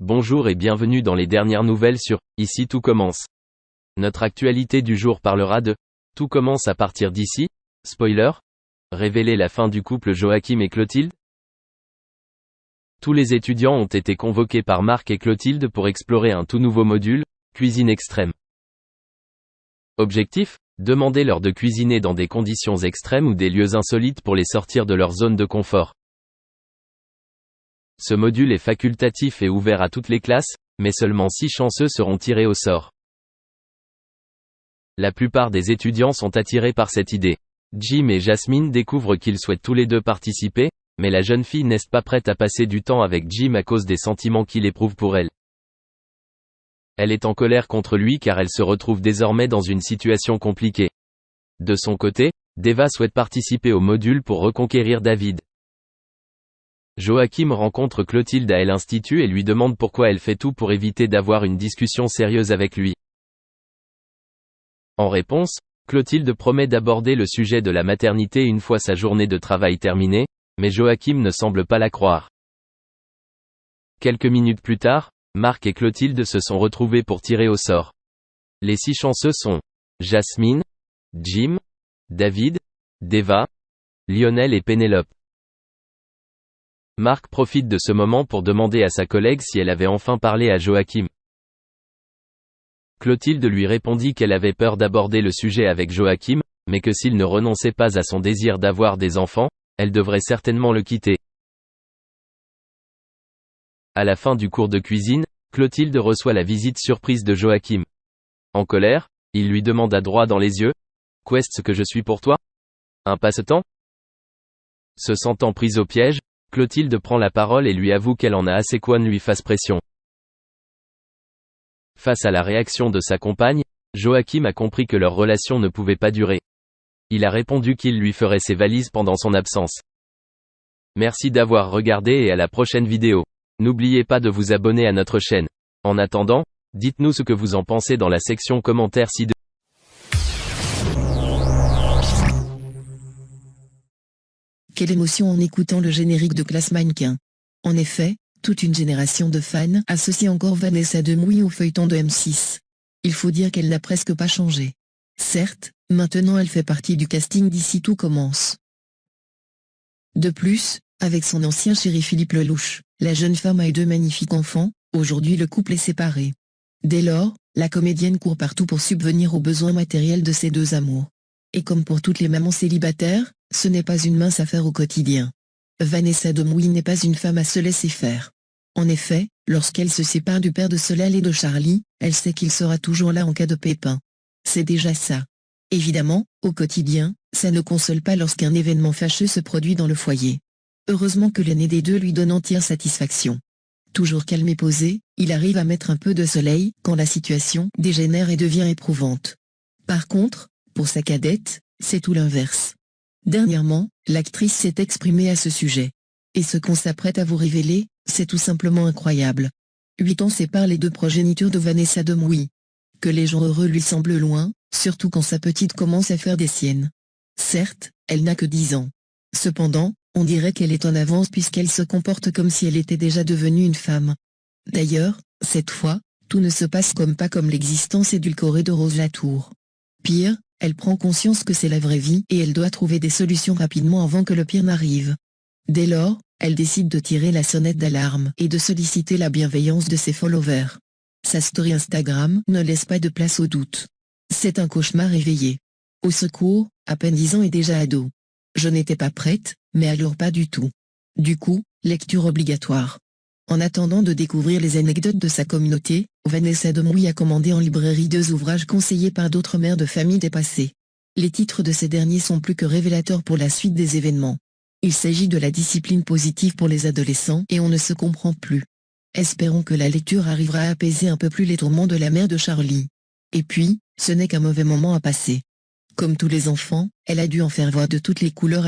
Bonjour et bienvenue dans les dernières nouvelles sur « Ici tout commence ». Notre actualité du jour parlera de « Tout commence à partir d'ici ». Spoiler. Révéler la fin du couple Joachim et Clotilde. Tous les étudiants ont été convoqués par Marc et Clotilde pour explorer un tout nouveau module, cuisine extrême. Objectif, demandez-leur de cuisiner dans des conditions extrêmes ou des lieux insolites pour les sortir de leur zone de confort. Ce module est facultatif et ouvert à toutes les classes, mais seulement 6 chanceux seront tirés au sort. La plupart des étudiants sont attirés par cette idée. Jim et Jasmine découvrent qu'ils souhaitent tous les deux participer, mais la jeune fille n'est pas prête à passer du temps avec Jim à cause des sentiments qu'il éprouve pour elle. Elle est en colère contre lui car elle se retrouve désormais dans une situation compliquée. De son côté, Deva souhaite participer au module pour reconquérir David. Joachim rencontre Clotilde à l'Institut et lui demande pourquoi elle fait tout pour éviter d'avoir une discussion sérieuse avec lui. En réponse, Clotilde promet d'aborder le sujet de la maternité une fois sa journée de travail terminée, mais Joachim ne semble pas la croire. Quelques minutes plus tard, Marc et Clotilde se sont retrouvés pour tirer au sort. Les 6 chanceux sont Jasmine, Jim, David, Deva, Lionel et Pénélope. Marc profite de ce moment pour demander à sa collègue si elle avait enfin parlé à Joachim. Clotilde lui répondit qu'elle avait peur d'aborder le sujet avec Joachim, mais que s'il ne renonçait pas à son désir d'avoir des enfants, elle devrait certainement le quitter. À la fin du cours de cuisine, Clotilde reçoit la visite surprise de Joachim. En colère, il lui demanda droit dans les yeux « Qu'est-ce que je suis pour toi ? Un passe-temps ?» Se sentant prise au piège, Clotilde prend la parole et lui avoue qu'elle en a assez qu'Owen lui fasse pression. Face à la réaction de sa compagne, Joachim a compris que leur relation ne pouvait pas durer. Il a répondu qu'il lui ferait ses valises pendant son absence. Merci d'avoir regardé et à la prochaine vidéo. N'oubliez pas de vous abonner à notre chaîne. En attendant, dites-nous ce que vous en pensez dans la section commentaires ci-dessous. Quelle émotion en écoutant le générique de Classe Mannequin. En effet, toute une génération de fans associe encore Vanessa Demouy au feuilleton de M6. Il faut dire qu'elle n'a presque pas changé. Certes, maintenant elle fait partie du casting d'Ici tout commence. De plus, avec son ancien chéri Philippe Lelouch, la jeune femme a eu 2 magnifiques enfants, aujourd'hui le couple est séparé. Dès lors, la comédienne court partout pour subvenir aux besoins matériels de ses 2 amours. Et comme pour toutes les mamans célibataires, ce n'est pas une mince affaire au quotidien. Vanessa Demouy n'est pas une femme à se laisser faire. En effet, lorsqu'elle se sépare du père de Solal et de Charlie, elle sait qu'il sera toujours là en cas de pépin. C'est déjà ça. Évidemment, au quotidien, ça ne console pas lorsqu'un événement fâcheux se produit dans le foyer. Heureusement que l'aîné des 2 lui donne entière satisfaction. Toujours calme et posé, il arrive à mettre un peu de soleil quand la situation dégénère et devient éprouvante. Par contre, pour sa cadette, c'est tout l'inverse. Dernièrement, l'actrice s'est exprimée à ce sujet. Et ce qu'on s'apprête à vous révéler, c'est tout simplement incroyable. 8 ans séparent les 2 progénitures de Vanessa Demouy. Que les jours heureux lui semblent loin, surtout quand sa petite commence à faire des siennes. Certes, elle n'a que 10 ans. Cependant, on dirait qu'elle est en avance puisqu'elle se comporte comme si elle était déjà devenue une femme. D'ailleurs, cette fois, tout ne se passe pas comme l'existence édulcorée de Rose Latour. Pire, elle prend conscience que c'est la vraie vie et elle doit trouver des solutions rapidement avant que le pire n'arrive. Dès lors, elle décide de tirer la sonnette d'alarme et de solliciter la bienveillance de ses followers. Sa story Instagram ne laisse pas de place au doute. C'est un cauchemar éveillé. Au secours, à peine 10 ans et déjà ado. Je n'étais pas prête, mais alors pas du tout. Du coup, lecture obligatoire. En attendant de découvrir les anecdotes de sa communauté, Vanessa Demouy a commandé en librairie 2 ouvrages conseillés par d'autres mères de famille dépassées. Les titres de ces derniers sont plus que révélateurs pour la suite des événements. Il s'agit de la discipline positive pour les adolescents et on ne se comprend plus. Espérons que la lecture arrivera à apaiser un peu plus les tourments de la mère de Charlie. Et puis, ce n'est qu'un mauvais moment à passer. Comme tous les enfants, elle a dû en faire voir de toutes les couleurs